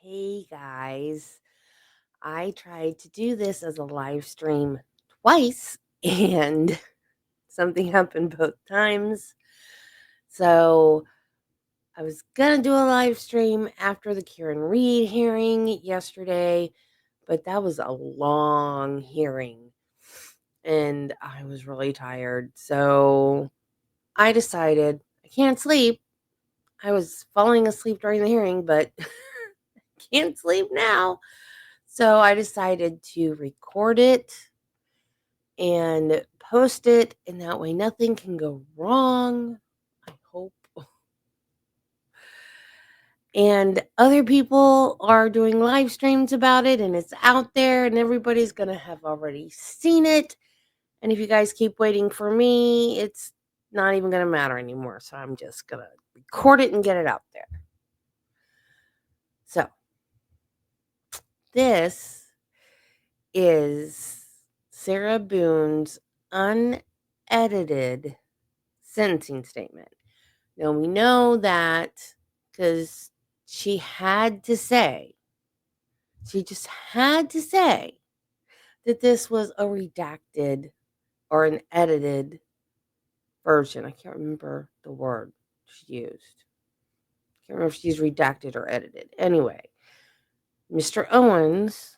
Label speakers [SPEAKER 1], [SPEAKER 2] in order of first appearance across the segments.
[SPEAKER 1] Hey guys, I tried to do this as a live stream twice and something happened both times. So I was going to do a live stream after the Karen Reed hearing yesterday, but that was a long hearing and I was really tired. So I decided I can't sleep. I was falling asleep during the hearing, but can't sleep now. So I decided to record it and post it, and that way nothing can go wrong, I hope. And other people are doing live streams about it, and it's out there, and everybody's going to have already seen it. And if you guys keep waiting for me, it's not even going to matter anymore. So I'm just going to record it and get it out there. So this is Sarah Boone's unedited sentencing statement. Now, we know that because she just had to say that this was a redacted or an edited version. I can't remember the word she used. I can't remember if she used redacted or edited. Anyway, Mr. Owens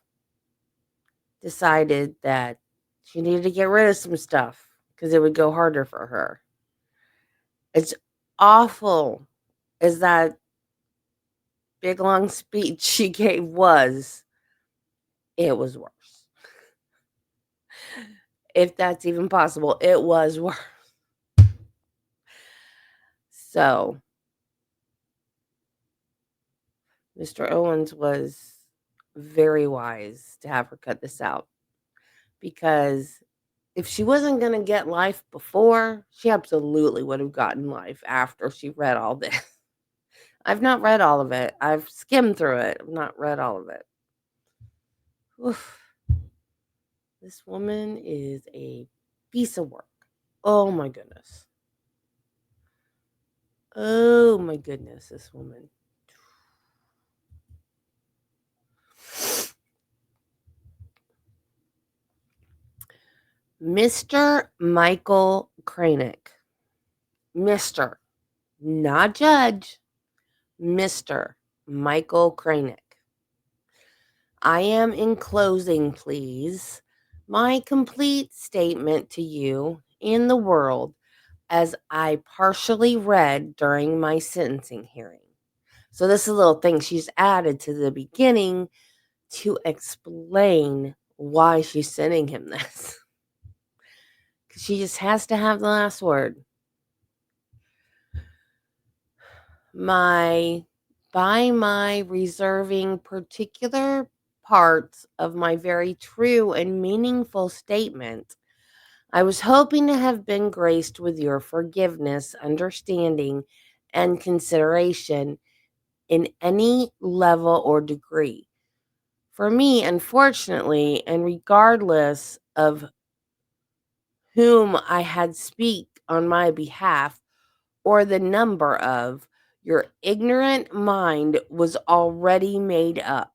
[SPEAKER 1] decided that she needed to get rid of some stuff because it would go harder for her. It's awful as that big long speech she gave was. It was worse. If that's even possible, it was worse. So, Mr. Owens was very wise to have her cut this out because if she wasn't going to get life before, she absolutely would have gotten life after she read all this. I've not read all of it. I've skimmed through it. I've not read all of it. Oof. This woman is a piece of work. Oh my goodness. Oh my goodness, this woman. Mr. Michael Kraynick. Mr. Not Judge. Mr. Michael Kraynick. I am enclosing, please, my complete statement to you in the world as I partially read during my sentencing hearing. So this is a little thing she's added to the beginning to explain why she's sending him this. She just has to have the last word. By my reserving particular parts of my very true and meaningful statement, I was hoping to have been graced with your forgiveness, understanding, and consideration in any level or degree. For me, unfortunately, and regardless of whom I had speak on my behalf, or the number of, your ignorant mind was already made up.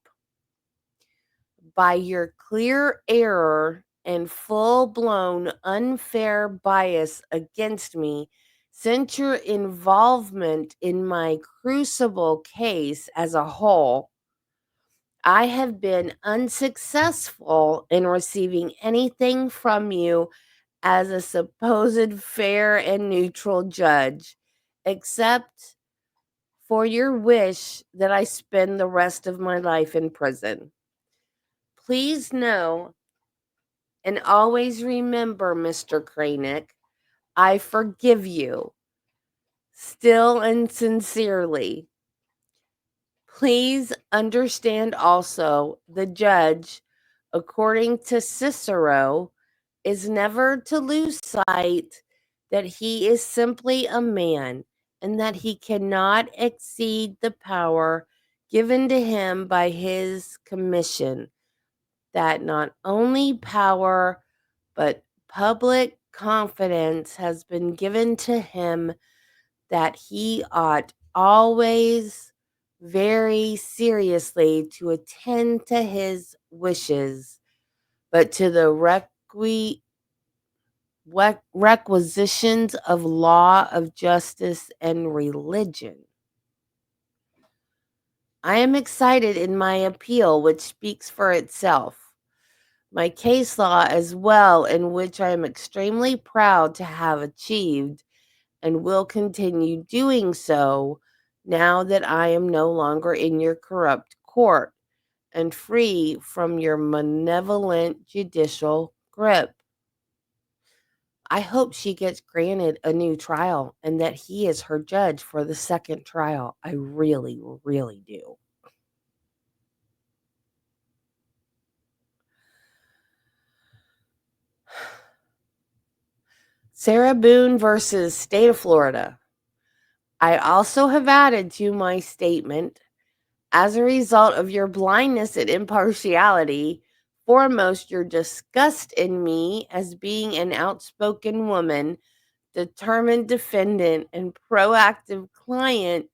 [SPEAKER 1] By your clear error and full-blown unfair bias against me, since your involvement in my crucible case as a whole, I have been unsuccessful in receiving anything from you as a supposed fair and neutral judge, except for your wish that I spend the rest of my life in prison. Please know and always remember, Mr. Kraynick, I forgive you, still and sincerely. Please understand also the judge, according to Cicero, is never to lose sight that he is simply a man and that he cannot exceed the power given to him by his commission, that not only power but public confidence has been given to him, that he ought always very seriously to attend to his wishes, but to the requisitions of law, of justice, and religion. I am excited in my appeal, which speaks for itself. My case law as well, in which I am extremely proud to have achieved and will continue doing so now that I am no longer in your corrupt court and free from your malevolent judicial grip. I hope she gets granted a new trial and that he is her judge for the second trial. I really, really do. Sarah Boone versus State of Florida. I also have added to my statement, as a result of your blindness and impartiality, foremost your disgust in me as being an outspoken woman, determined defendant, and proactive client,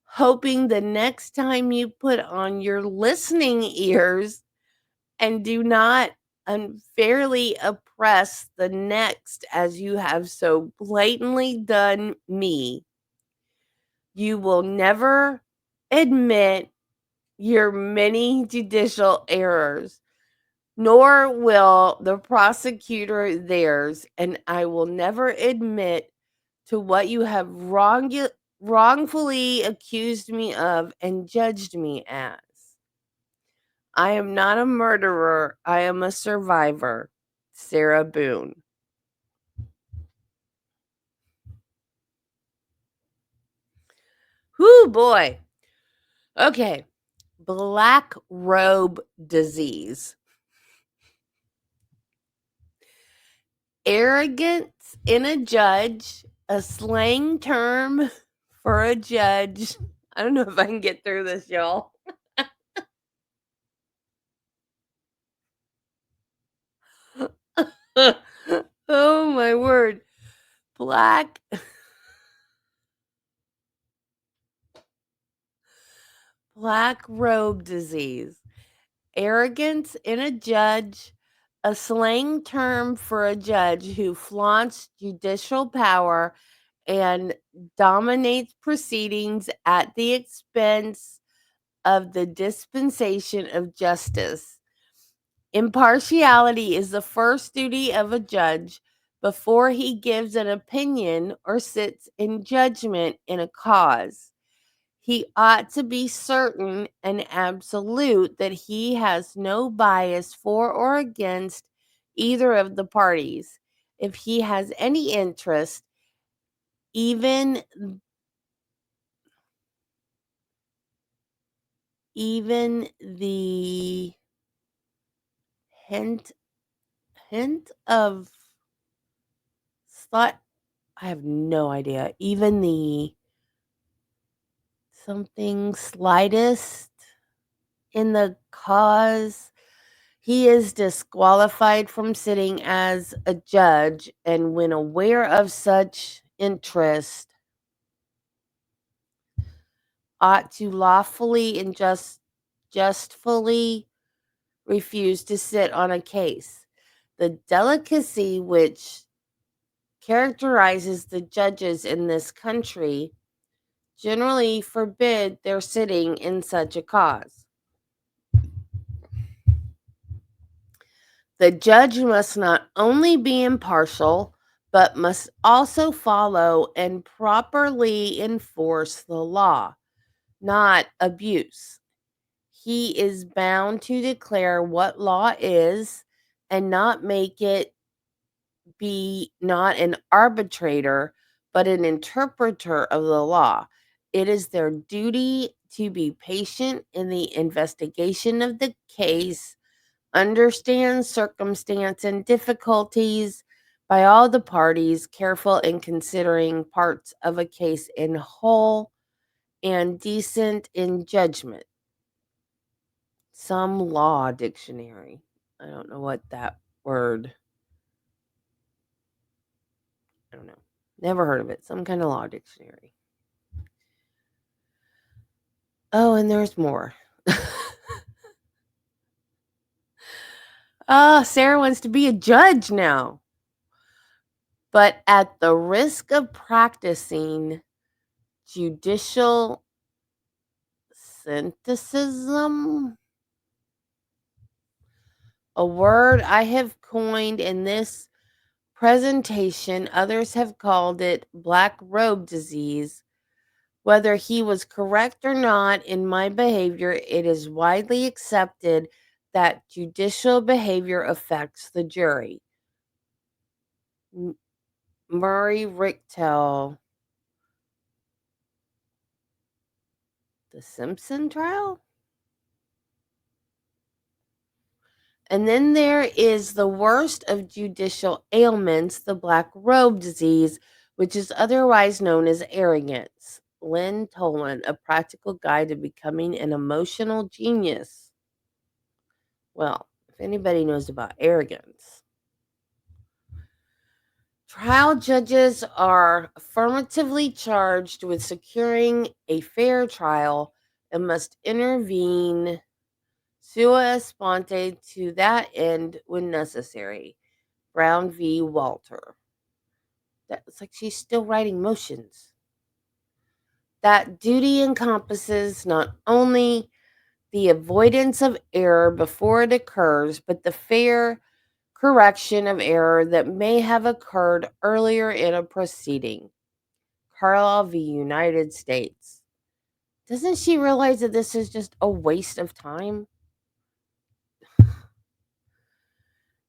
[SPEAKER 1] hoping the next time you put on your listening ears and do not unfairly oppress the next as you have so blatantly done me, you will never admit your many judicial errors, nor will the prosecutor theirs, and I will never admit to what you have wrongfully accused me of and judged me as. I am not a murderer. I am a survivor. Sarah Boone. Whoo, boy. Okay. Black robe disease. Arrogance in a judge, a slang term for a judge. I don't know if I can get through this, y'all. Oh, my word. Black robe disease. Arrogance in a judge, a slang term for a judge who flaunts judicial power and dominates proceedings at the expense of the dispensation of justice. Impartiality is the first duty of a judge before he gives an opinion or sits in judgment in a cause. He ought to be certain and absolute that he has no bias for or against either of the parties. If he has any interest, even the hint of slight, I have no idea. Even the something slightest in the cause, he is disqualified from sitting as a judge, and when aware of such interest, ought to lawfully and justfully refuse to sit on a case. The delicacy which characterizes the judges in this country generally forbid their sitting in such a cause. The judge must not only be impartial, but must also follow and properly enforce the law, not abuse. He is bound to declare what law is and not make it be not an arbitrator, but an interpreter of the law. It is their duty to be patient in the investigation of the case, understand circumstance and difficulties by all the parties, careful in considering parts of a case in whole, and decent in judgment. Some law dictionary. I don't know what that word. I don't know. Never heard of it. Some kind of law dictionary. Oh, and there's more. Oh, Sarah wants to be a judge now. But at the risk of practicing judicial synthesis, a word I have coined in this presentation, others have called it black robe disease. Whether he was correct or not in my behavior, it is widely accepted that judicial behavior affects the jury. Murray Richtel, the Simpson trial? And then there is the worst of judicial ailments, the black robe disease, which is otherwise known as arrogance. Lynn Tolan, A Practical Guide to Becoming an Emotional Genius. Well, if anybody knows about arrogance, trial judges are affirmatively charged with securing a fair trial and must intervene sua sponte to that end when necessary. Brown v. Walter. It's like she's still writing motions. That duty encompasses not only the avoidance of error before it occurs, but the fair correction of error that may have occurred earlier in a proceeding. Carlisle v. United States. Doesn't she realize that this is just a waste of time?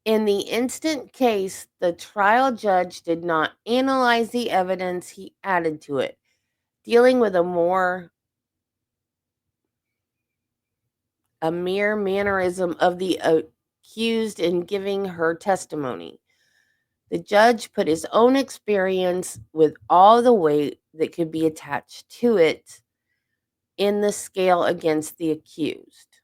[SPEAKER 1] In the instant case, the trial judge did not analyze the evidence he added to it, dealing with a mere mannerism of the accused in giving her testimony. The judge put his own experience with all the weight that could be attached to it in the scale against the accused.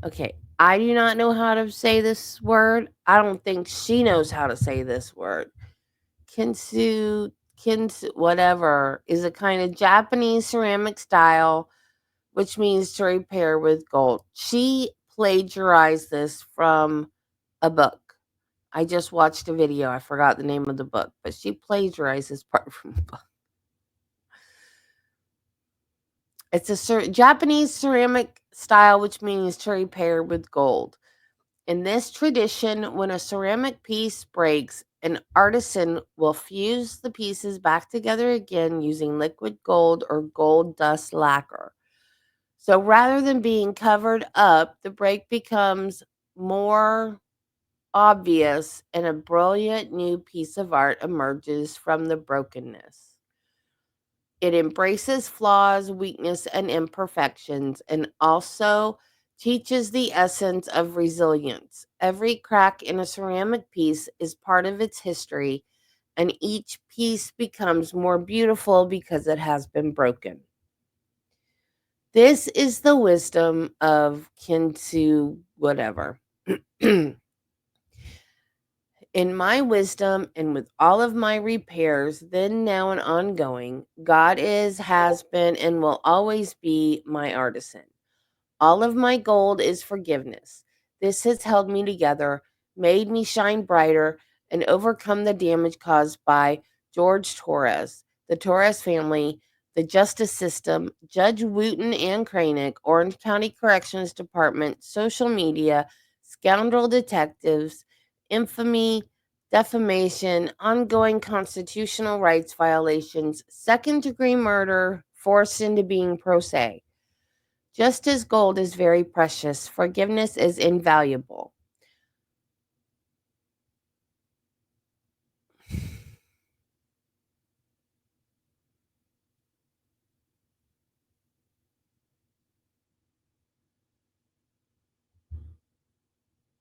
[SPEAKER 1] Okay, I do not know how to say this word. I don't think she knows how to say this word. Kintsu, whatever, is a kind of Japanese ceramic style, which means to repair with gold. She plagiarized this from a book. I just watched a video. I forgot the name of the book, but she plagiarized this part from a book. It's a Japanese ceramic style, which means to repair with gold. In this tradition, when a ceramic piece breaks, an artisan will fuse the pieces back together again using liquid gold or gold dust lacquer. So rather than being covered up, the break becomes more obvious and a brilliant new piece of art emerges from the brokenness. It embraces flaws, weakness, and imperfections, and also teaches the essence of resilience. Every crack in a ceramic piece is part of its history, and each piece becomes more beautiful because it has been broken. This is the wisdom of Kintsu, whatever. In my wisdom and with all of my repairs, then, now, and ongoing, God is, has been, and will always be my artisan. All of my gold is forgiveness. This has held me together, made me shine brighter, and overcome the damage caused by George Torres, the Torres family, the justice system, Judge Wooten and Kraynick, Orange County Corrections Department, social media, scoundrel detectives, infamy, defamation, ongoing constitutional rights violations, second-degree murder, forced into being pro se. Just as gold is very precious, forgiveness is invaluable.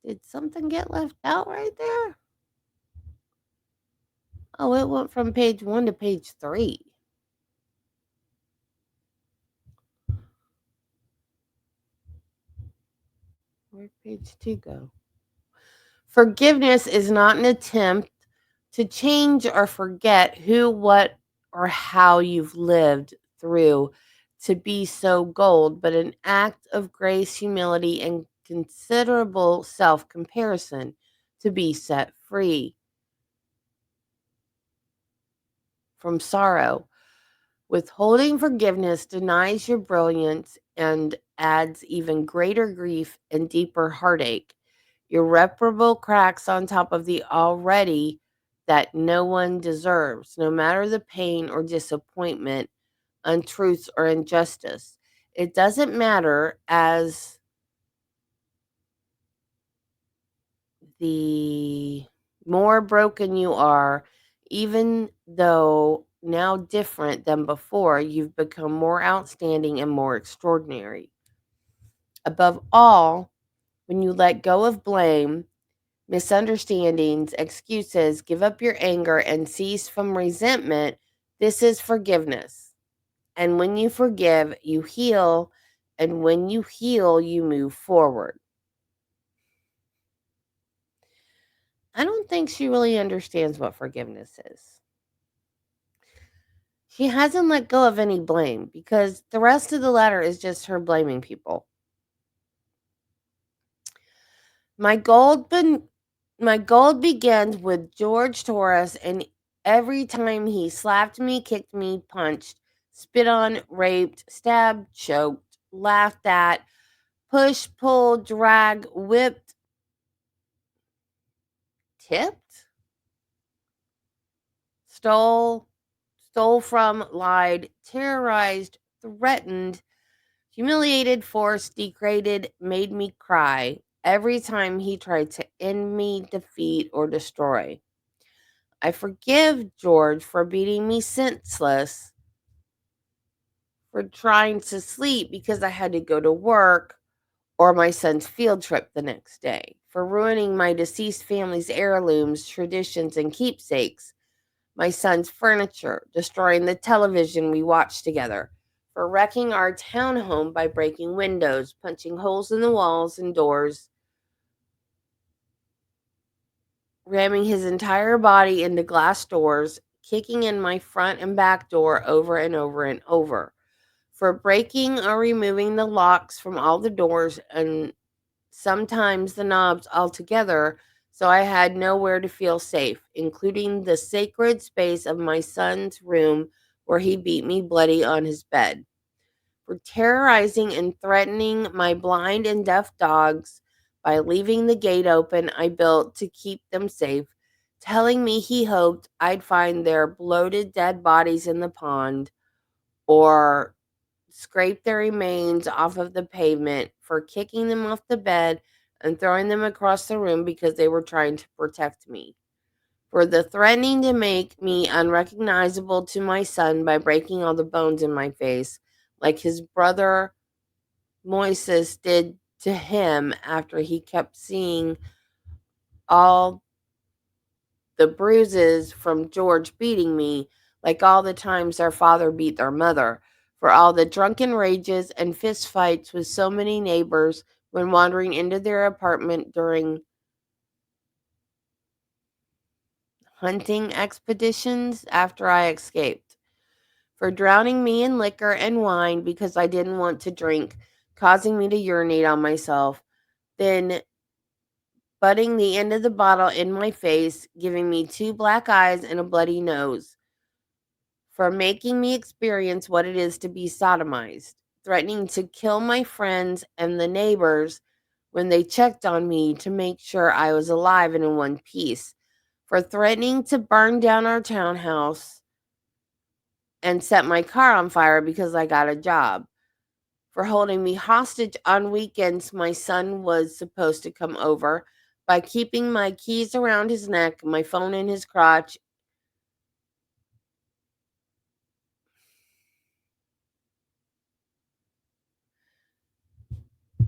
[SPEAKER 1] Did something get left out right there? Oh, it went from page 1 to page 3. Where'd page 2 go? Forgiveness is not an attempt to change or forget who, what, or how you've lived through to be so gold, but an act of grace, humility, and considerable self comparison to be set free from sorrow. Withholding forgiveness denies your brilliance and adds even greater grief and deeper heartache. Irreparable cracks on top of the already that no one deserves, no matter the pain or disappointment, untruths or injustice. It doesn't matter as the more broken you are, even though now different than before, you've become more outstanding and more extraordinary. Above all, when you let go of blame, misunderstandings, excuses, give up your anger, and cease from resentment, this is forgiveness. And when you forgive, you heal. And when you heal, you move forward. I don't think she really understands what forgiveness is. She hasn't let go of any blame because the rest of the letter is just her blaming people. My gold ben- my gold begins with George Torres, and every time he slapped me, kicked me, punched, spit on, raped, stabbed, choked, laughed at, pushed, pulled, dragged, whipped, tipped, stole, stole from, lied, terrorized, threatened, humiliated, forced, degraded, made me cry every time he tried to end me, defeat, or destroy. I forgive George for beating me senseless, for trying to sleep because I had to go to work or my son's field trip the next day, for ruining my deceased family's heirlooms, traditions, and keepsakes, my son's furniture, destroying the television we watched together, for wrecking our townhome by breaking windows, punching holes in the walls and doors, ramming his entire body into glass doors, kicking in my front and back door over and over and over, for breaking or removing the locks from all the doors and sometimes the knobs altogether, so I had nowhere to feel safe, including the sacred space of my son's room where he beat me bloody on his bed, for terrorizing and threatening my blind and deaf dogs by leaving the gate open I built to keep them safe, telling me he hoped I'd find their bloated dead bodies in the pond or scrape their remains off of the pavement, for kicking them off the bed and throwing them across the room because they were trying to protect me, for the threatening to make me unrecognizable to my son by breaking all the bones in my face, like his brother Moises did to him after he kept seeing all the bruises from George beating me, like all the times their father beat their mother, for all the drunken rages and fist fights with so many neighbors when wandering into their apartment during hunting expeditions after I escaped, for drowning me in liquor and wine because I didn't want to drink, causing me to urinate on myself, then butting the end of the bottle in my face, giving me two black eyes and a bloody nose, for making me experience what it is to be sodomized, threatening to kill my friends and the neighbors when they checked on me to make sure I was alive and in one piece, for threatening to burn down our townhouse and set my car on fire because I got a job, for holding me hostage on weekends my son was supposed to come over by keeping my keys around his neck, my phone in his crotch,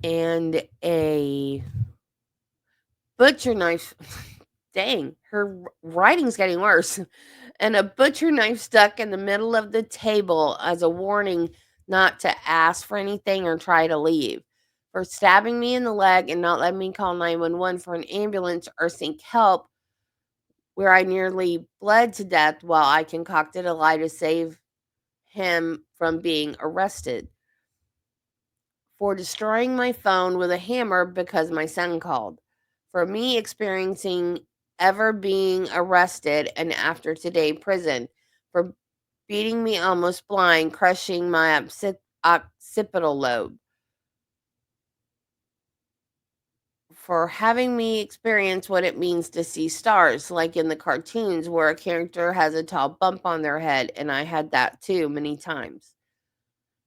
[SPEAKER 1] and a butcher knife. Dang, her writing's getting worse. And a butcher knife stuck in the middle of the table as a warning not to ask for anything or try to leave. For stabbing me in the leg and not letting me call 911 for an ambulance or seek help, where I nearly bled to death while I concocted a lie to save him from being arrested, for destroying my phone with a hammer because my son called, for me experiencing ever being arrested and after today prison, for beating me almost blind, crushing my occipital lobe, for having me experience what it means to see stars, like in the cartoons where a character has a tall bump on their head, and I had that too many times.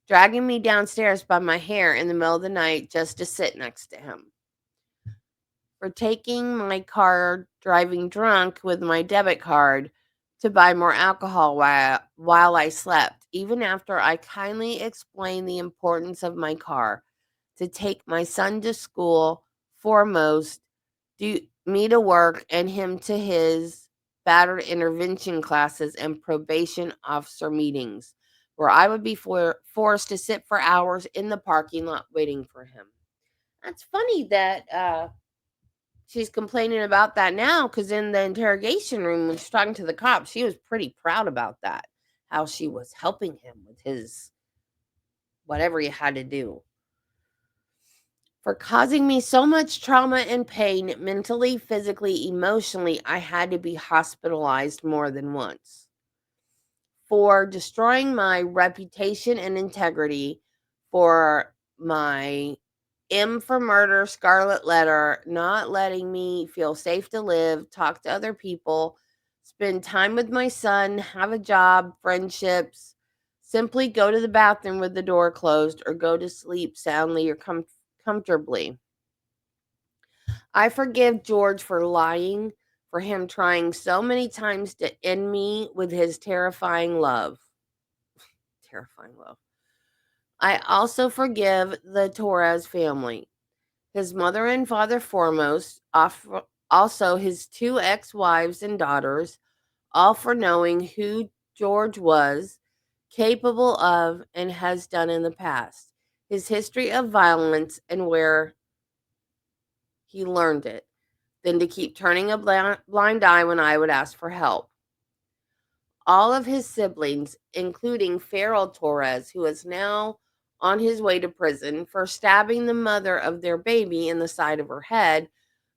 [SPEAKER 1] Dragging me downstairs by my hair in the middle of the night just to sit next to him. For taking my car driving drunk with my debit card to buy more alcohol while I slept, even after I kindly explained the importance of my car to take my son to school foremost, me to work, and him to his battered intervention classes and probation officer meetings, where I would be forced to sit for hours in the parking lot waiting for him. That's funny that she's complaining about that now, because in the interrogation room when she's talking to the cops, she was pretty proud about that, how she was helping him with his whatever he had to do. For causing me so much trauma and pain, mentally, physically, emotionally, I had to be hospitalized more than once. For destroying my reputation and integrity, for my M for murder scarlet letter, not letting me feel safe to live, talk to other people, spend time with my son, have a job, friendships, simply go to the bathroom with the door closed, or go to sleep soundly or comfortably. I forgive George for lying, for him trying so many times to end me with his terrifying love. Terrifying love. I also forgive the Torres family, his mother and father foremost, also his two ex wives and daughters, all for knowing who George was capable of and has done in the past, his history of violence, and where he learned it, than to keep turning a blind eye when I would ask for help. All of his siblings, including Farrell Torres, who is now on his way to prison for stabbing the mother of their baby in the side of her head,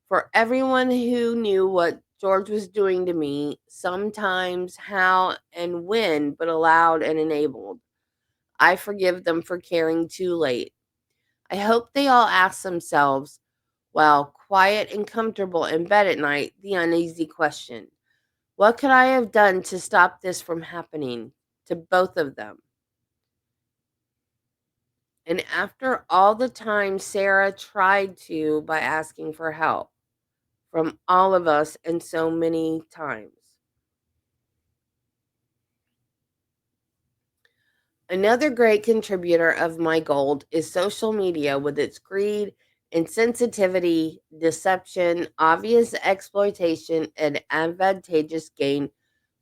[SPEAKER 1] for everyone who knew what George was doing to me, sometimes how and when, but allowed and enabled. I forgive them for caring too late. I hope they all ask themselves, while quiet and comfortable in bed at night, the uneasy question: what could I have done to stop this from happening to both of them? And after all the time Sarah tried to by asking for help from all of us and so many times. Another great contributor of my gold is social media, with its greed, insensitivity, deception, obvious exploitation, and advantageous gain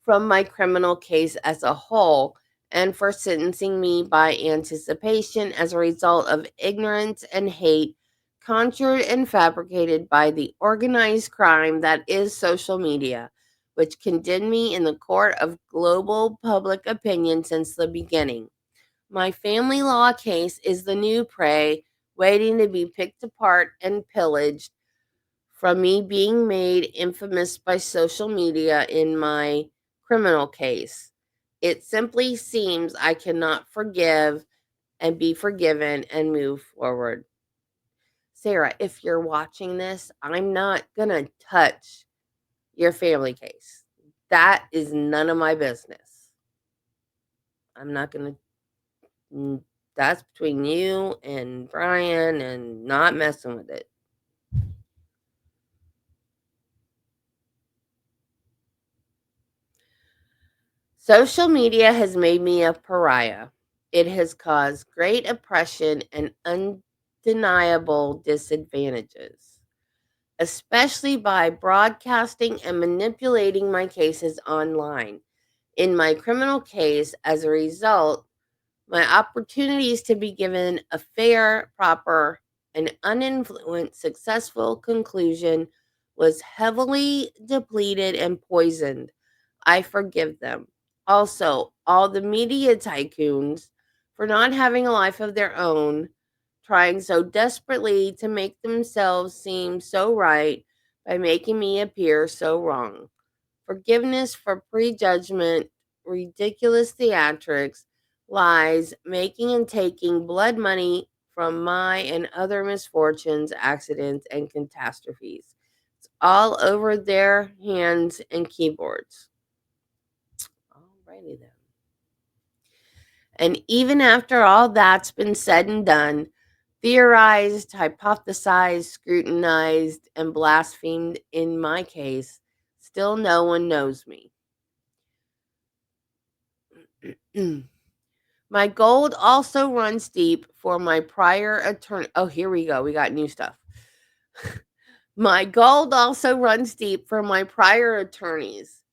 [SPEAKER 1] from my criminal case as a whole, and for sentencing me by anticipation as a result of ignorance and hate conjured and fabricated by the organized crime that is social media, which condemned me in the court of global public opinion since the beginning. My family law case is the new prey waiting to be picked apart and pillaged from me being made infamous by social media in my criminal case. It simply seems I cannot forgive and be forgiven and move forward. Sarah, if you're watching this, I'm not going to touch your family case. That is none of my business. I'm not going to. That's between you and Brian, and not messing with it. Social media has made me a pariah. It has caused great oppression and undeniable disadvantages, especially by broadcasting and manipulating my cases online. In my criminal case, as a result, my opportunities to be given a fair, proper, and uninfluenced successful conclusion was heavily depleted and poisoned. I forgive them. Also, all the media tycoons for not having a life of their own, trying so desperately to make themselves seem so right by making me appear so wrong. Forgiveness for prejudgment, ridiculous theatrics, lies, making and taking blood money from my and other misfortunes, accidents, and catastrophes. It's all over their hands and keyboards. Alrighty then. And even after all that's been said and done, theorized, hypothesized, scrutinized, and blasphemed in my case, still no one knows me. My gold also runs deep for my prior attorney. Oh, here we go. We got new stuff. My gold also runs deep for my prior attorneys,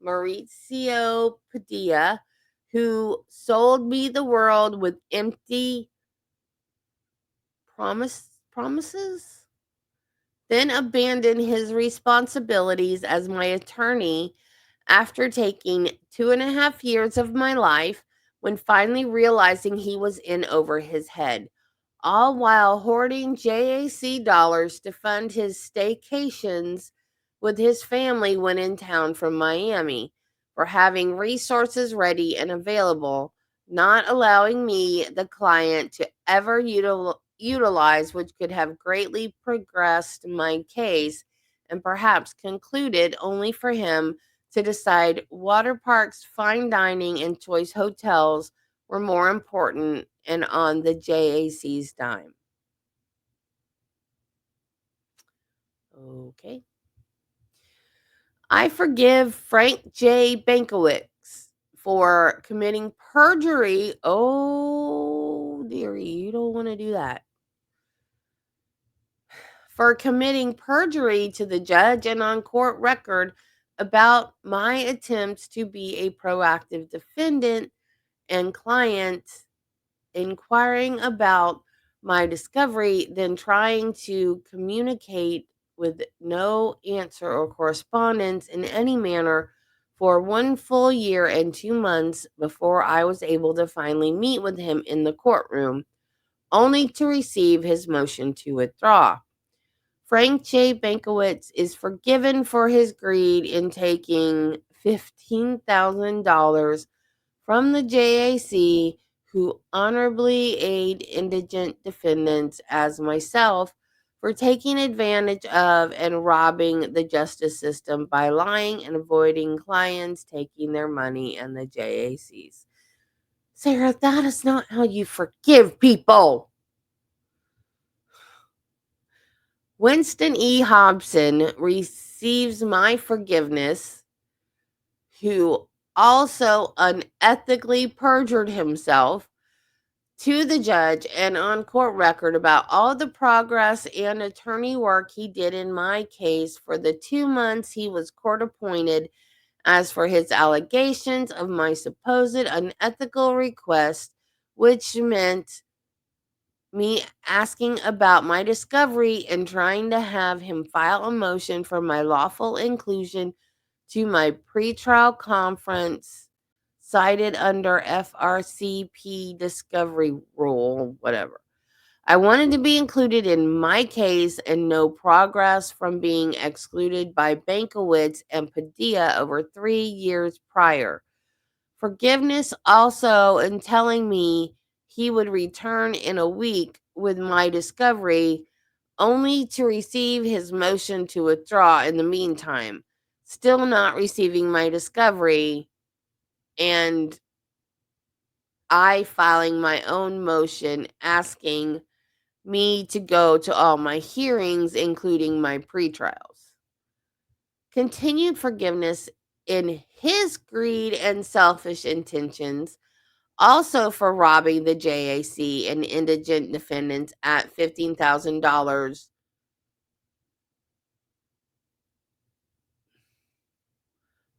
[SPEAKER 1] Mauricio Padilla, who sold me the world with empty promises, then abandoned his responsibilities as my attorney after taking 2.5 years of my life when finally realizing he was in over his head, all while hoarding JAC dollars to fund his staycations with his family when in town from Miami, for having resources ready and available, not allowing me, the client, to ever utilize which could have greatly progressed my case and perhaps concluded only for him to decide water parks, fine dining, and choice hotels were more important and on the JAC's dime. Okay. I forgive Frank J. Bankowitz for committing perjury. Oh, dearie, you don't want to do that. For committing perjury to the judge and on court record about my attempts to be a proactive defendant and client inquiring about my discovery, then trying to communicate with no answer or correspondence in any manner for 1 full year and 2 months before I was able to finally meet with him in the courtroom, only to receive his motion to withdraw. Frank J. Bankowitz is forgiven for his greed in taking $15,000 from the JAC, who honorably aid indigent defendants as myself for taking advantage of and robbing the justice system by lying and avoiding clients taking their money and the JACs. Sarah, that is not how you forgive people. Winston E. Hobson receives my forgiveness, who also unethically perjured himself to the judge and on court record about all the progress and attorney work he did in my case for the 2 months he was court appointed, as for his allegations of my supposed unethical request, which meant me asking about my discovery and trying to have him file a motion for my lawful inclusion to my pretrial conference cited under FRCP discovery rule, whatever. I wanted to be included in my case and no progress from being excluded by Bankowitz and Padilla over 3 years prior. Forgiveness also in telling me he would return in a week with my discovery, only to receive his motion to withdraw in the meantime, still not receiving my discovery, and I filing my own motion asking me to go to all my hearings, including my pretrials. Continued forgiveness in his greed and selfish intentions, also for robbing the JAC and indigent defendants at $15,000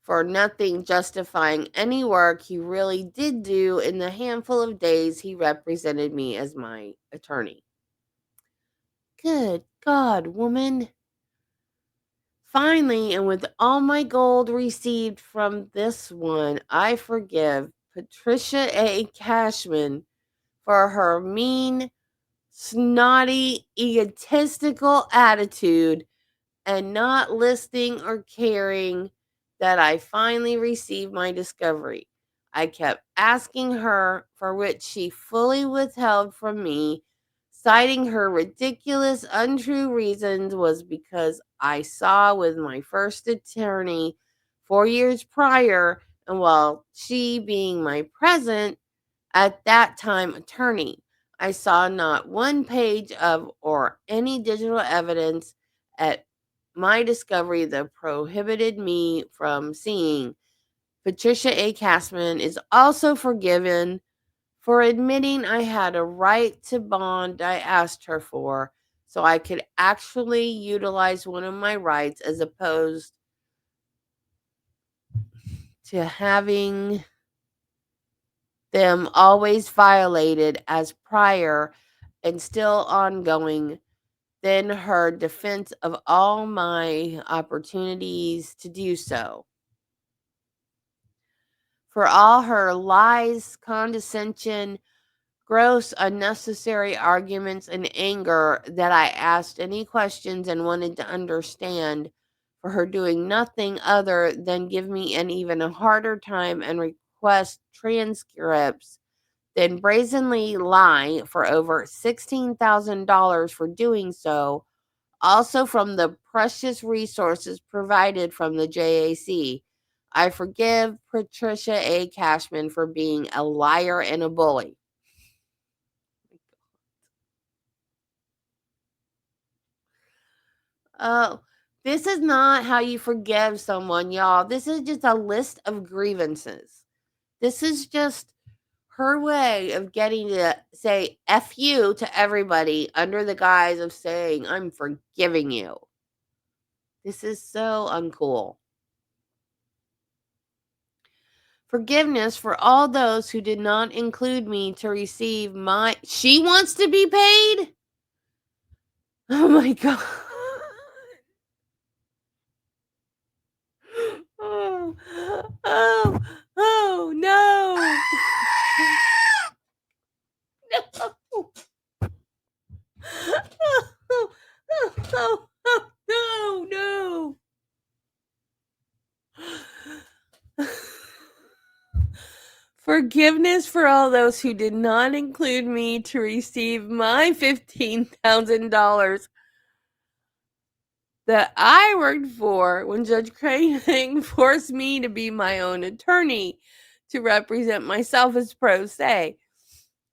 [SPEAKER 1] for nothing, justifying any work he really did do in the handful of days he represented me as my attorney. Good God, woman. Finally, and with all my gold received from this one, I forgive Patricia A. Cashman for her mean, snotty, egotistical attitude and not listening or caring that I finally received my discovery. I kept asking her, for which she fully withheld from me, citing her ridiculous, untrue reasons was because I saw with my first attorney 4 years prior, and while she being my present at that time attorney, I saw not one page of or any digital evidence at my discovery that prohibited me from seeing. Patricia A. Castman is also forgiven for admitting I had a right to bond I asked her for, so I could actually utilize one of my rights as opposed to having them always violated as prior and still ongoing. Then her defense of all my opportunities to do so. For all her lies, condescension, gross, unnecessary arguments, and anger that I asked any questions and wanted to understand, for her doing nothing other than give me an even harder time and request transcripts, then brazenly lie for over $16,000 for doing so, also from the precious resources provided from the JAC. I forgive Patricia A. Cashman for being a liar and a bully. Oh, this is not how you forgive someone, y'all. This is just a list of grievances. This is just her way of getting to say F you to everybody under the guise of saying, I'm forgiving you. This is so uncool. Forgiveness for all those who did not include me to receive my. She wants to be paid? Oh my God. Oh, oh, oh, no. No. Oh, oh, oh, oh, no, no. Forgiveness for all those who did not include me to receive my $15,000 that I worked for when Judge Kraynick forced me to be my own attorney to represent myself as pro se.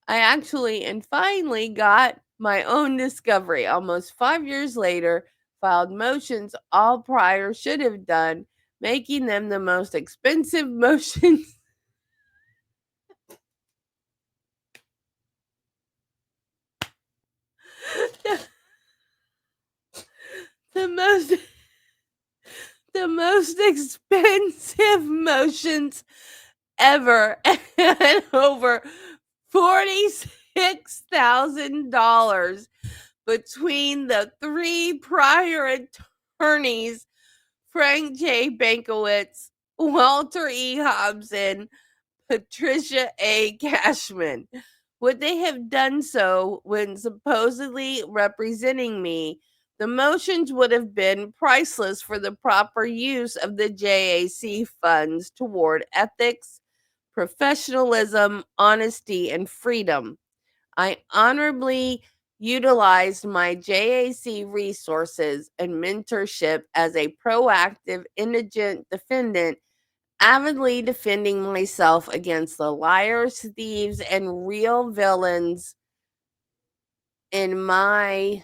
[SPEAKER 1] I actually and finally got my own discovery almost 5 years later, filed motions all prior should have done, making them the most expensive motions. the most the most expensive motions ever and over $46,000 between the three prior attorneys, Frank J. Bankowitz, Walter E. Hobson, Patricia A. Cashman. Would they have done so when supposedly representing me? The motions would have been priceless for the proper use of the JAC funds toward ethics, professionalism, honesty, and freedom. I honorably utilized my JAC resources and mentorship as a proactive, indigent defendant, avidly defending myself against the liars, thieves, and real villains in my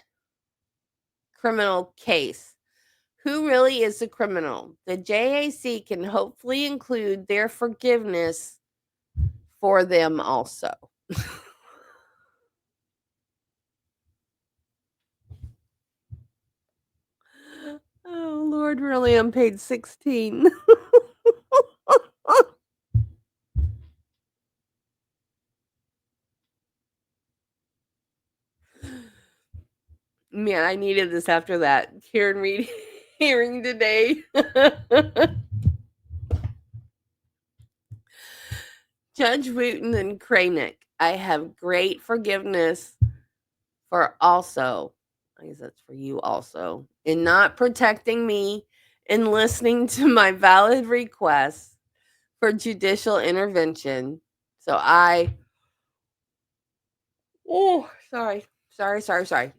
[SPEAKER 1] criminal case. Who really is the criminal? The JAC can hopefully include their forgiveness for them also. Oh, Lord, really, on page 16. Man, I needed this after that. Karen reading hearing today. Judge Wooten and Kraynick, I have great forgiveness for also, I guess that's for you also, in not protecting me and listening to my valid requests for judicial intervention. So sorry.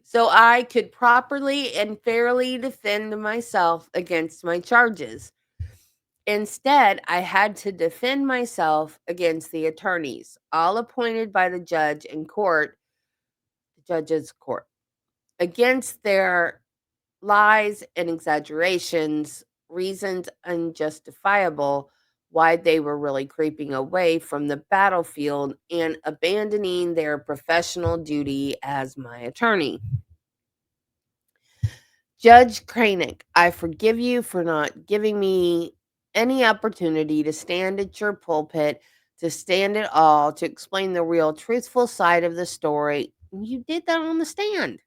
[SPEAKER 1] So I could properly and fairly defend myself against my charges. Instead, I had to defend myself against the attorneys, all appointed by the judge's court, against their lies and exaggerations, reasons unjustifiable why they were really creeping away from the battlefield and abandoning their professional duty as my attorney. Judge Kraynick, I forgive you for not giving me any opportunity to stand at your pulpit, to stand at all, to explain the real truthful side of the story. You did that on the stand.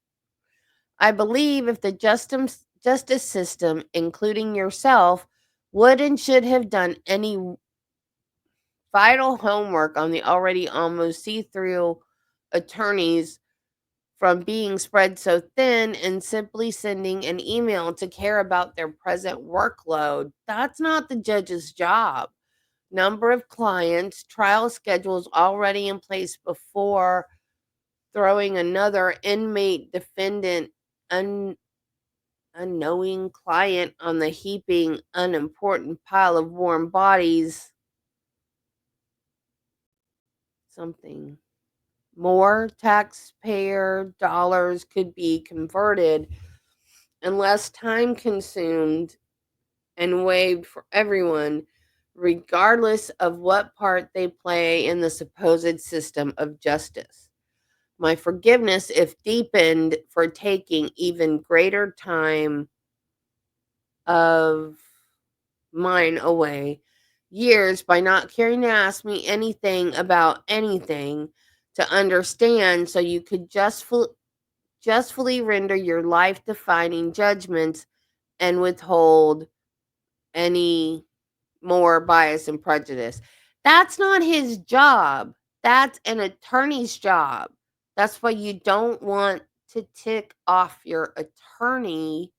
[SPEAKER 1] I believe if the justice system, including yourself, would and should have done any vital homework on the already almost see-through attorneys from being spread so thin and simply sending an email to care about their present workload, that's not the judge's job. Number of clients, trial schedules already in place before throwing another inmate defendant unknowing client on the heaping unimportant pile of warm bodies. Something more taxpayer dollars could be converted and less time consumed and waived for everyone, regardless of what part they play in the supposed system of justice. My forgiveness, if deepened, for taking even greater time of mine away years by not caring to ask me anything about anything to understand so you could justfully render your life defining judgments and withhold any more bias and prejudice. That's not his job. That's an attorney's job. That's why you don't want to tick off your attorney.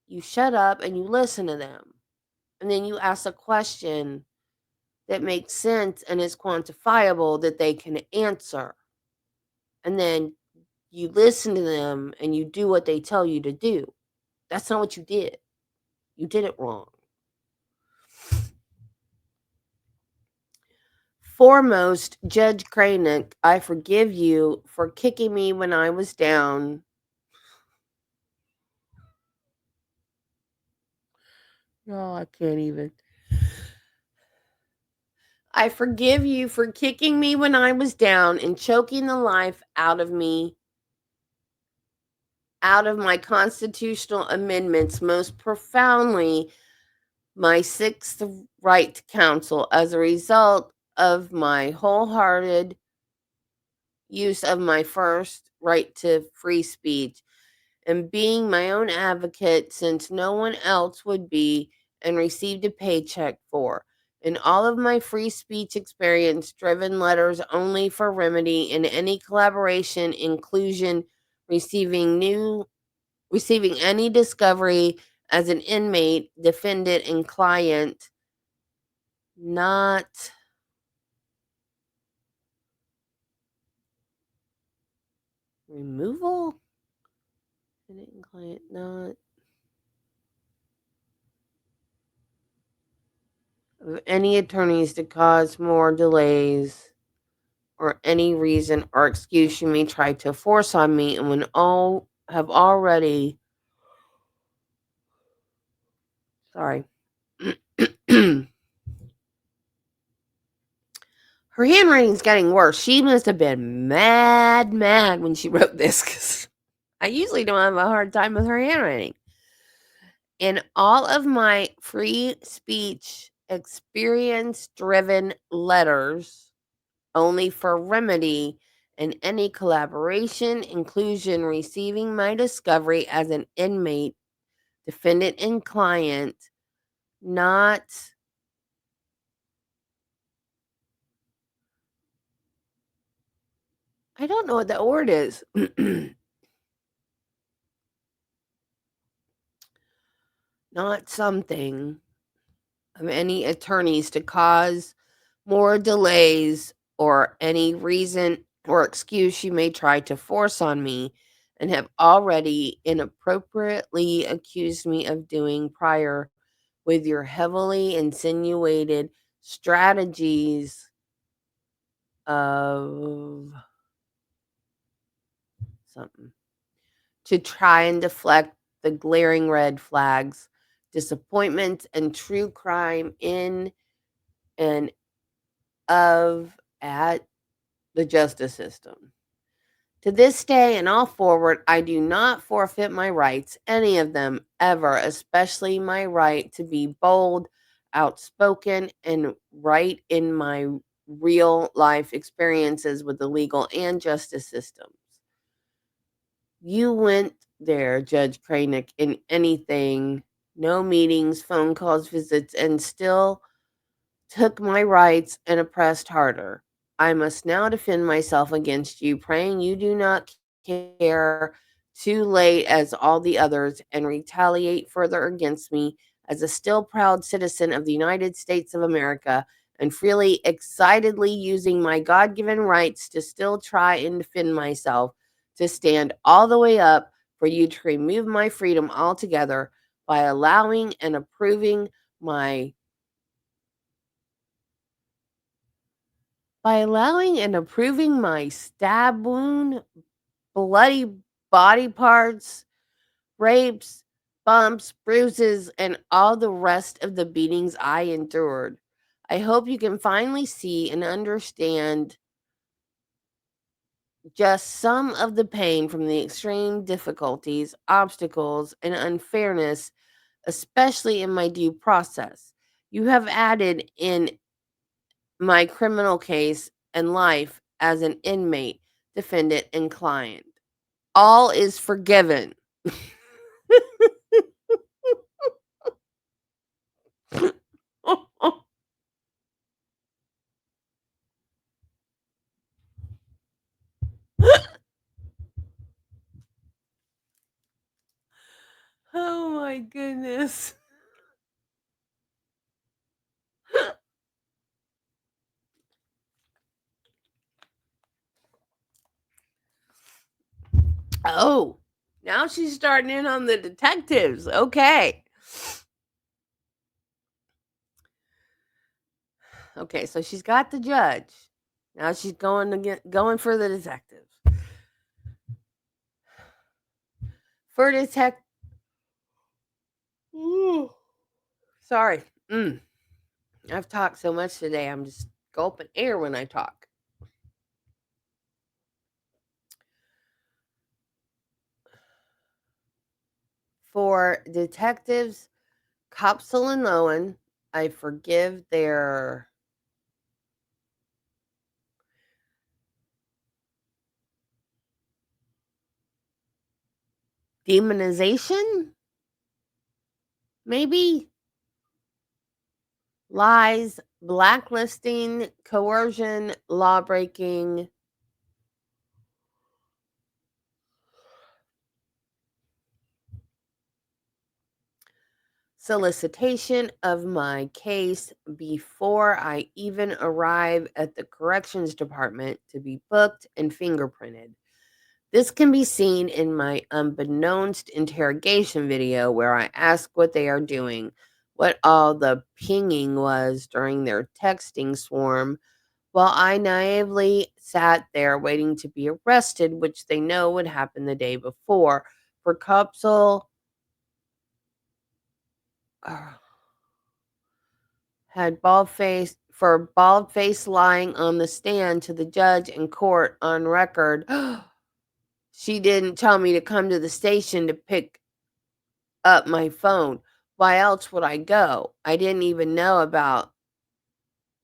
[SPEAKER 1] You shut up and you listen to them. And then you ask a question that makes sense and is quantifiable that they can answer. And then you listen to them and you do what they tell you to do. That's not what you did. You did it wrong. Foremost, Judge Kraynick, I forgive you for kicking me when I was down. No, I can't even. I forgive you for kicking me when I was down and choking the life out of me, out of my constitutional amendments, most profoundly my sixth right to counsel as a result of my wholehearted use of my first right to free speech and being my own advocate since no one else would be and received a paycheck for. In all of my free speech experience, driven letters only for remedy in any collaboration, inclusion, receiving any discovery as an inmate, defendant, and client, not removal, defendant and client, not of any attorneys to cause more delays or any reason or excuse you may try to force on me, and when all have already, sorry. Her handwriting's getting worse. She must have been mad when she wrote this, because I usually don't have a hard time with her handwriting. In all of my free speech experience driven letters, only for remedy in any collaboration, inclusion, receiving my discovery as an inmate, defendant and client, not I don't know what that word is. Not something of any attorneys to cause more delays or any reason or excuse you may try to force on me and have already inappropriately accused me of doing prior with your heavily insinuated strategies of something to try and deflect the glaring red flags, disappointments, and true crime in and of at the justice system. To this day and all forward, I do not forfeit my rights, any of them, ever, especially my right to be bold, outspoken, and right in my real life experiences with the legal and justice systems. You went there, Judge Kraynick, in anything, no meetings, phone calls, visits, and still took my rights and oppressed harder. I must now defend myself against you, praying you do not care too late as all the others and retaliate further against me as a still proud citizen of the United States of America and freely, excitedly using my God given rights to still try and defend myself, to stand all the way up for you to remove my freedom altogether by my allowing and approving my stab wound, bloody body parts, rapes, bumps, bruises, and all the rest of the beatings I endured. I hope you can finally see and understand just some of the pain from the extreme difficulties, obstacles, and unfairness, especially in my due process. You have added in my criminal case and life as an inmate, defendant, and client. All is forgiven. Oh my goodness. Oh, now she's starting in on the detectives. Okay. Okay, so she's got the judge. Now she's going for the detectives. For detect Ooh, sorry. I've talked so much today. I'm just gulping air when I talk. For detectives Copsel and Lowen, I forgive their demonization, maybe lies, blacklisting, coercion, law breaking, solicitation of my case before I even arrive at the corrections department to be booked and fingerprinted. This can be seen in my unbeknownst interrogation video where I ask what they are doing, what all the pinging was during their texting swarm, while I naively sat there waiting to be arrested, which they know would happen the day before. For Copsel had bald face lying on the stand to the judge in court on record. She didn't tell me to come to the station to pick up my phone. Why else would I go? I didn't even know about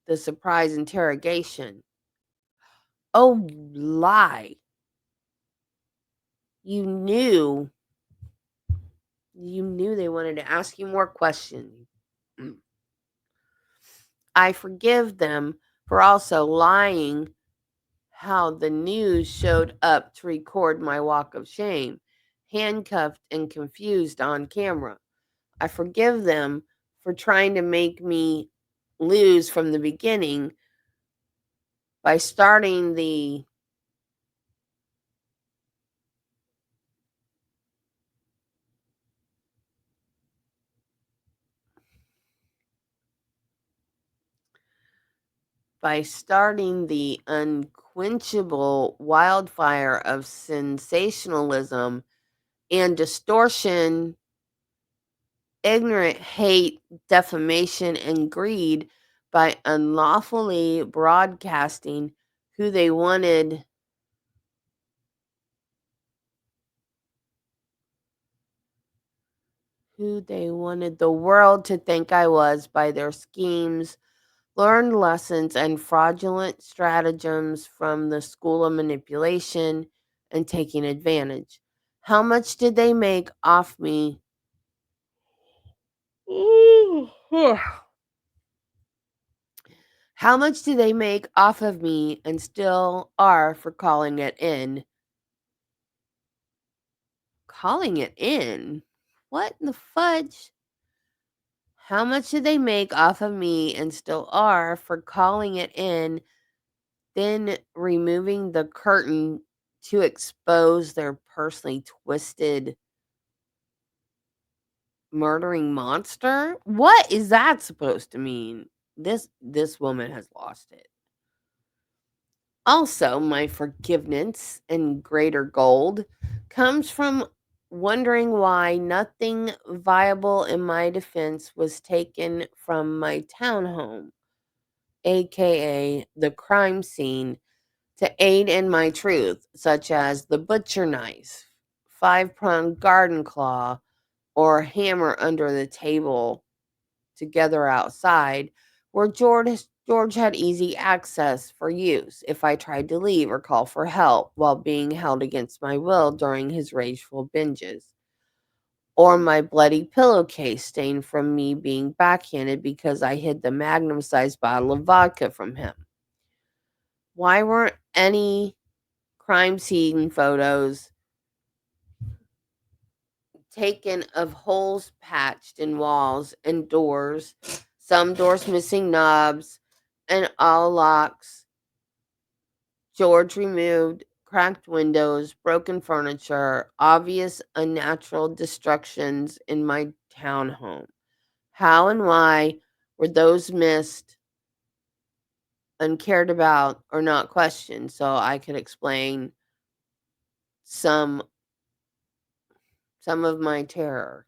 [SPEAKER 1] the surprise interrogation. Oh, lie. You knew You knew they wanted to ask you more questions. I forgive them for also lying how the news showed up to record my walk of shame, handcuffed and confused on camera. I forgive them for trying to make me lose from the beginning by starting the unquenchable wildfire of sensationalism and distortion, ignorant hate, defamation, and greed by unlawfully broadcasting who they wanted the world to think I was by their schemes, learned lessons, and fraudulent stratagems from the school of manipulation and taking advantage. How much did they make off me? How much do they make off of me and still are for calling it in? Calling it in? What in the fudge? How much did they make off of me and still are for calling it in, then removing the curtain to expose their personally twisted murdering monster? What is that supposed to mean? This woman has lost it. Also, my forgiveness and greater gold comes from wondering why nothing viable in my defense was taken from my townhome, aka the crime scene, to aid in my truth, such as the butcher knife, 5-pronged garden claw, or hammer under the table together outside, where George had easy access for use if I tried to leave or call for help while being held against my will during his rageful binges. Or my bloody pillowcase stained from me being backhanded because I hid the magnum sized bottle of vodka from him. Why weren't any crime scene photos taken of holes patched in walls and doors, some doors missing knobs, and all locks? George removed cracked windows, broken furniture, obvious unnatural destructions in my townhome. How and why were those missed, uncared about, or not questioned so I could explain some of my terror?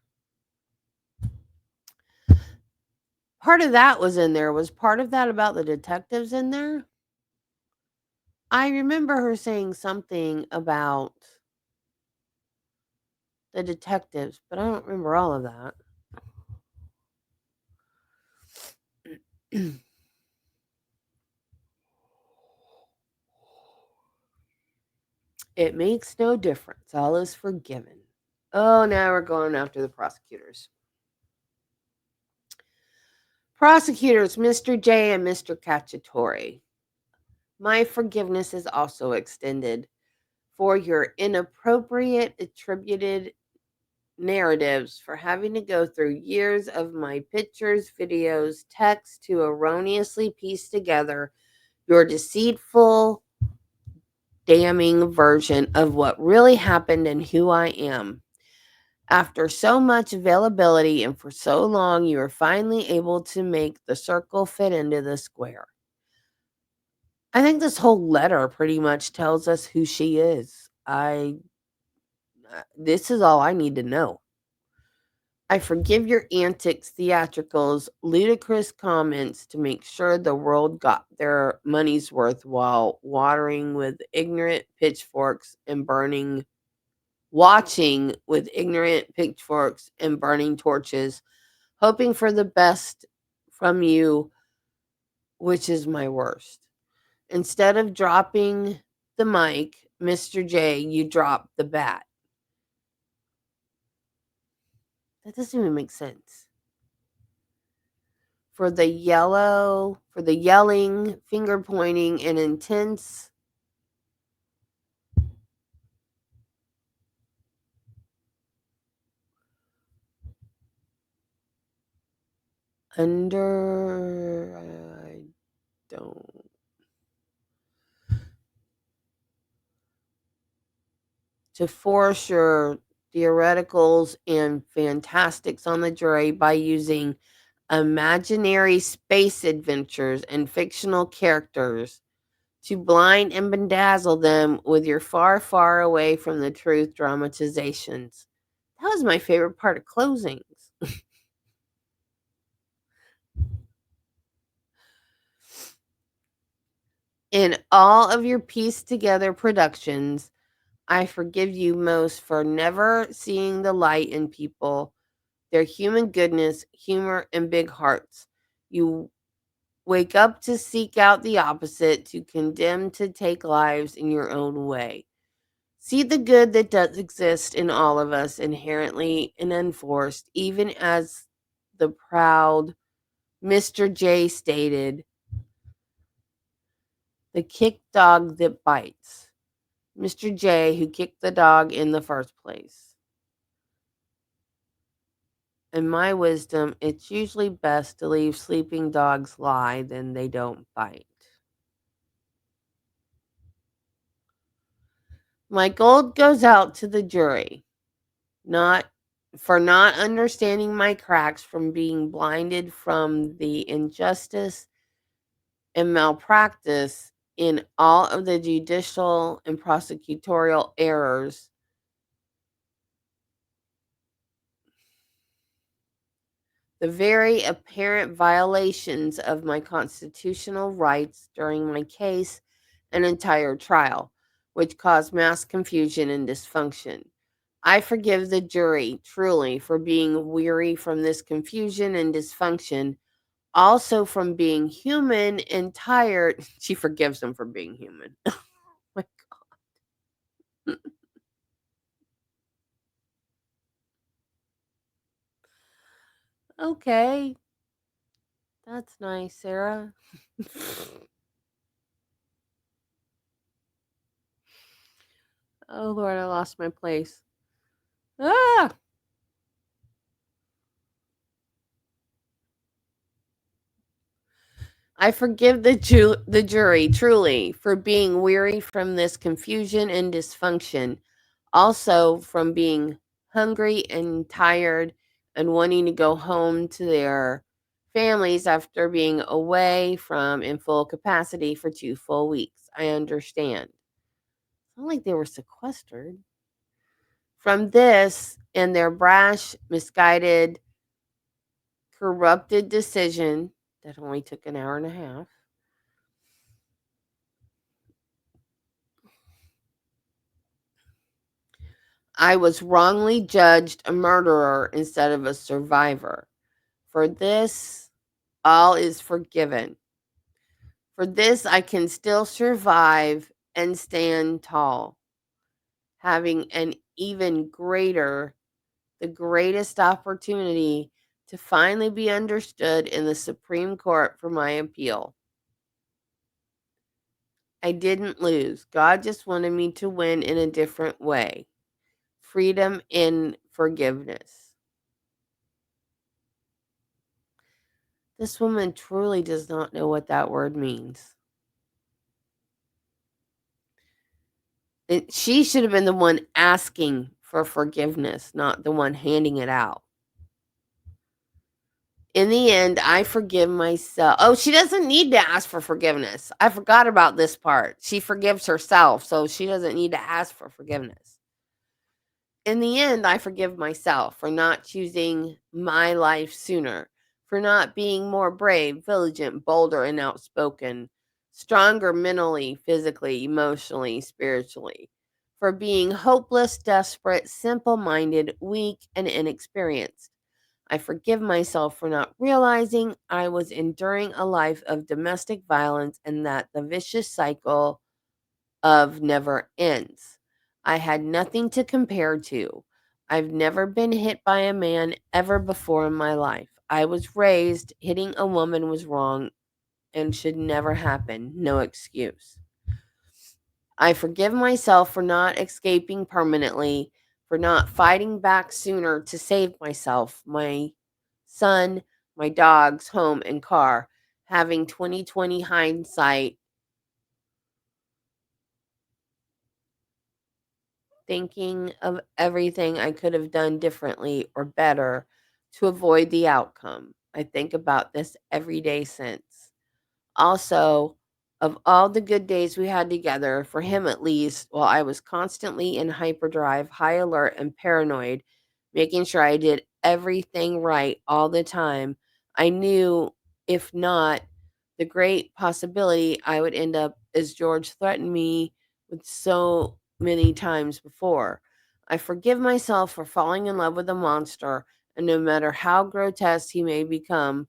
[SPEAKER 1] Part of that was in there. Was part of that about the detectives in there? I remember her saying something about the detectives, but I don't remember all of that. It makes no difference. All is forgiven. Oh, now we're going after the prosecutors. Prosecutors, Mr. J and Mr. Cacciatore. My forgiveness is also extended for your inappropriate attributed narratives, for having to go through years of my pictures, videos, texts to erroneously piece together your deceitful, damning version of what really happened and who I am. After so much availability and for so long, you are finally able to make the circle fit into the square. I think this whole letter pretty much tells us who she is. This is all I need to know. I forgive your antics, theatricals, ludicrous comments to make sure the world got their money's worth while watching with ignorant pitchforks and burning torches, hoping for the best from you, which is my worst. Instead of dropping the mic, Mr. J, you drop the bat. That doesn't even make sense. For the yelling, finger pointing, and intense I don't. To force your theoreticals and fantastics on the jury by using imaginary space adventures and fictional characters to blind and bedazzle them with your far, far away from the truth dramatizations. That was my favorite part of closings. In all of your pieced together productions, I forgive you most for never seeing the light in people, their human goodness, humor, and big hearts. You wake up to seek out the opposite, to condemn to take lives in your own way. See the good that does exist in all of us, inherently and unforced, even as the proud Mr. J stated, the kicked dog that bites. Mr. J, who kicked the dog in the first place. In my wisdom, it's usually best to leave sleeping dogs lie than they don't bite. My gold goes out to the jury, not for not understanding my cracks, from being blinded from the injustice and malpractice in all of the judicial and prosecutorial errors, the very apparent violations of my constitutional rights during my case and entire trial, which caused mass confusion and dysfunction. I forgive the jury truly for being weary from this confusion and dysfunction, also from being human and tired. She forgives them for being human. My God. Okay, that's nice, Sarah. Oh Lord, I lost my place. Ah! I forgive the jury truly for being weary from this confusion and dysfunction, also from being hungry and tired and wanting to go home to their families after being away from in full capacity for 2 full weeks. I understand. It's not like they were sequestered. From this and their brash, misguided, corrupted decision that only took an hour and a half, I was wrongly judged a murderer instead of a survivor. For this, all is forgiven. For this, I can still survive and stand tall, having an even greater, the greatest opportunity to finally be understood in the Supreme Court for my appeal. I didn't lose. God just wanted me to win in a different way. Freedom and forgiveness. This woman truly does not know what that word means. She should have been the one asking for forgiveness, not the one handing it out. In the end, I forgive myself. Oh, she doesn't need to ask for forgiveness. I forgot about this part. She forgives herself, so she doesn't need to ask for forgiveness. In the end, I forgive myself for not choosing my life sooner, for not being more brave, vigilant, bolder, and outspoken, stronger mentally, physically, emotionally, spiritually, for being hopeless, desperate, simple minded, weak, and inexperienced. I forgive myself for not realizing I was enduring a life of domestic violence and that the vicious cycle of never ends. I had nothing to compare to. I've never been hit by a man ever before in my life. I was raised hitting a woman was wrong and should never happen. No excuse. I forgive myself for not escaping permanently, for not fighting back sooner to save myself, my son, my dogs, home, and car. Having 2020 hindsight, thinking of everything I could have done differently or better to avoid the outcome. I think about this every day since. Also, of all the good days we had together, for him at least, while I was constantly in hyperdrive, high alert, and paranoid, making sure I did everything right all the time, I knew if not, the great possibility I would end up as George threatened me with so many times before. I forgive myself for falling in love with a monster, and no matter how grotesque he may become,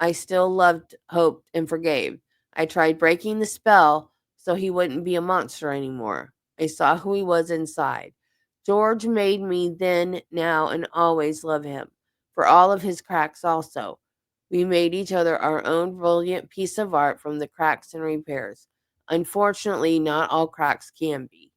[SPEAKER 1] I still loved, hoped, and forgave. I tried breaking the spell so he wouldn't be a monster anymore. I saw who he was inside. George made me then, now, and always love him, for all of his cracks also. We made each other our own brilliant piece of art from the cracks and repairs. Unfortunately, not all cracks can be.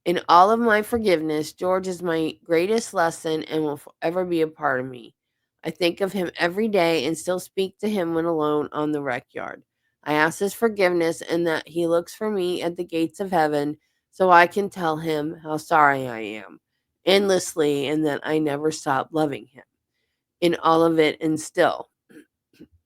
[SPEAKER 1] In all of my forgiveness, George is my greatest lesson and will forever be a part of me. I think of him every day and still speak to him when alone on the rec yard. I ask his forgiveness and that he looks for me at the gates of heaven so I can tell him how sorry I am endlessly and that I never stopped loving him in all of it and still.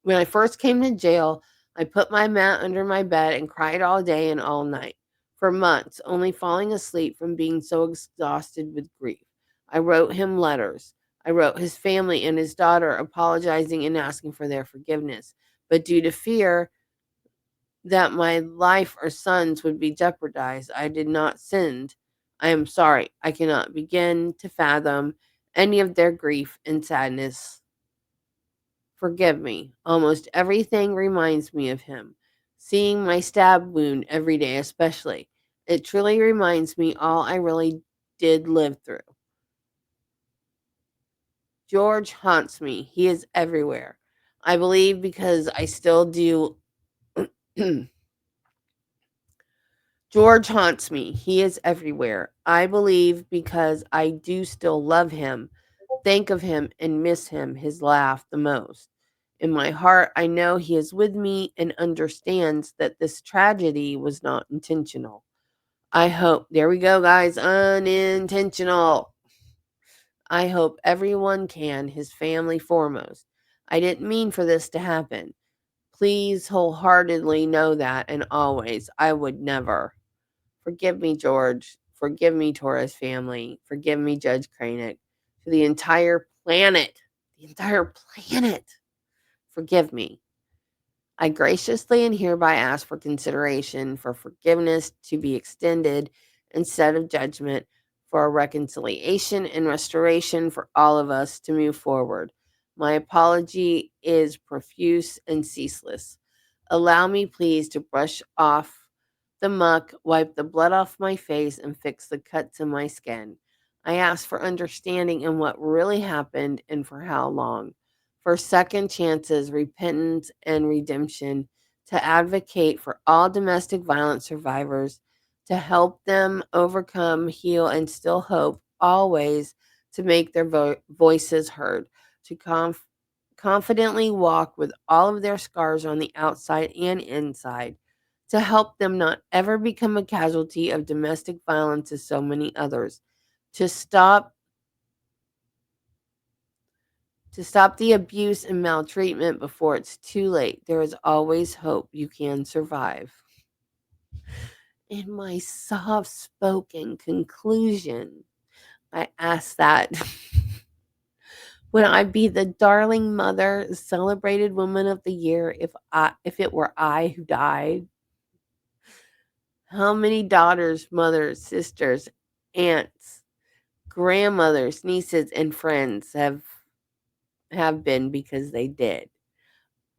[SPEAKER 1] When I first came to jail, I put my mat under my bed and cried all day and all night. For months, only falling asleep from being so exhausted with grief. I wrote him letters. I wrote his family and his daughter apologizing and asking for their forgiveness. But due to fear that my life or sons would be jeopardized, I did not send. I am sorry. I cannot begin to fathom any of their grief and sadness. Forgive me. Almost everything reminds me of him. Seeing my stab wound every day, especially. It truly reminds me all I really did live through. George haunts me. He is everywhere. I believe because I still do. George haunts me. He is everywhere. I believe because I do still love him, think of him, and miss him, his laugh the most. In my heart, I know he is with me and understands that this tragedy was not intentional. I hope, there we go, guys, unintentional. I hope everyone can, his family foremost. I didn't mean for this to happen. Please wholeheartedly know that, and always, I would never. Forgive me, George. Forgive me, Torres family. Forgive me, Judge Kraynick. To the entire planet. The entire planet. Forgive me. I graciously and hereby ask for consideration for forgiveness to be extended instead of judgment, for a reconciliation and restoration for all of us to move forward. My apology is profuse and ceaseless. Allow me, please, to brush off the muck, wipe the blood off my face, and fix the cuts in my skin. I ask for understanding in what really happened and for how long, for second chances, repentance, and redemption, to advocate for all domestic violence survivors, to help them overcome, heal, and still hope, always to make their voices heard, to confidently walk with all of their scars on the outside and inside, to help them not ever become a casualty of domestic violence as so many others, to stop the abuse and maltreatment before it's too late. There is always hope. You can survive. In my soft spoken conclusion, I ask that would I be the darling mother, celebrated woman of the year if it were I who died? How many daughters, mothers, sisters, aunts, grandmothers, nieces, and friends have been because they did?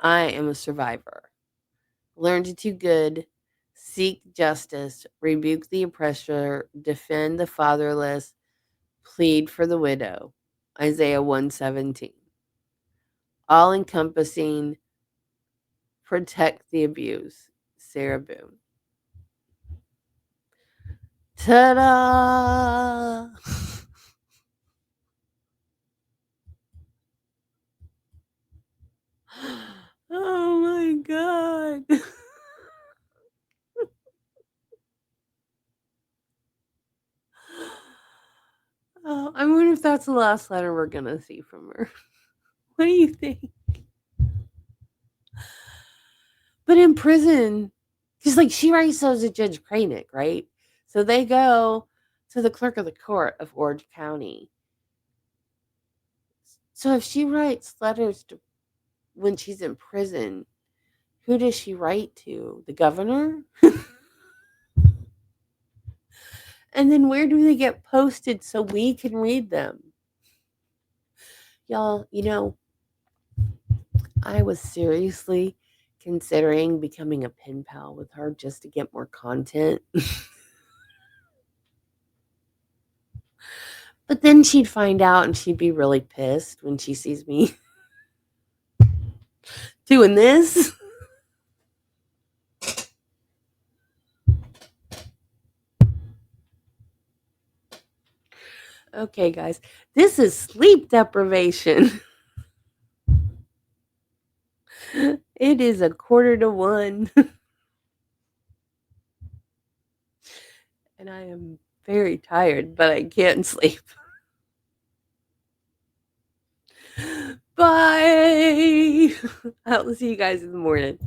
[SPEAKER 1] I am a survivor. Learn to do good, seek justice, rebuke the oppressor, defend the fatherless, Plead for the widow. Isaiah 117. All encompassing. Protect the abused. Sarah Boone. Ta-da! Oh my god. Oh, I wonder if that's the last letter we're gonna see from her. What do you think? But in prison, because like she writes those to Judge Kraynick, right? So they go to the clerk of the court of Orange County. So if she writes letters to when she's in prison, who does she write to? The governor? And then where do they get posted so we can read them? Y'all, I was seriously considering becoming a pen pal with her just to get more content. But then she'd find out and she'd be really pissed when she sees me doing this. Okay, guys, this is sleep deprivation. It is 1:45. And I am very tired, but I can't sleep. Bye. I'll see you guys in the morning.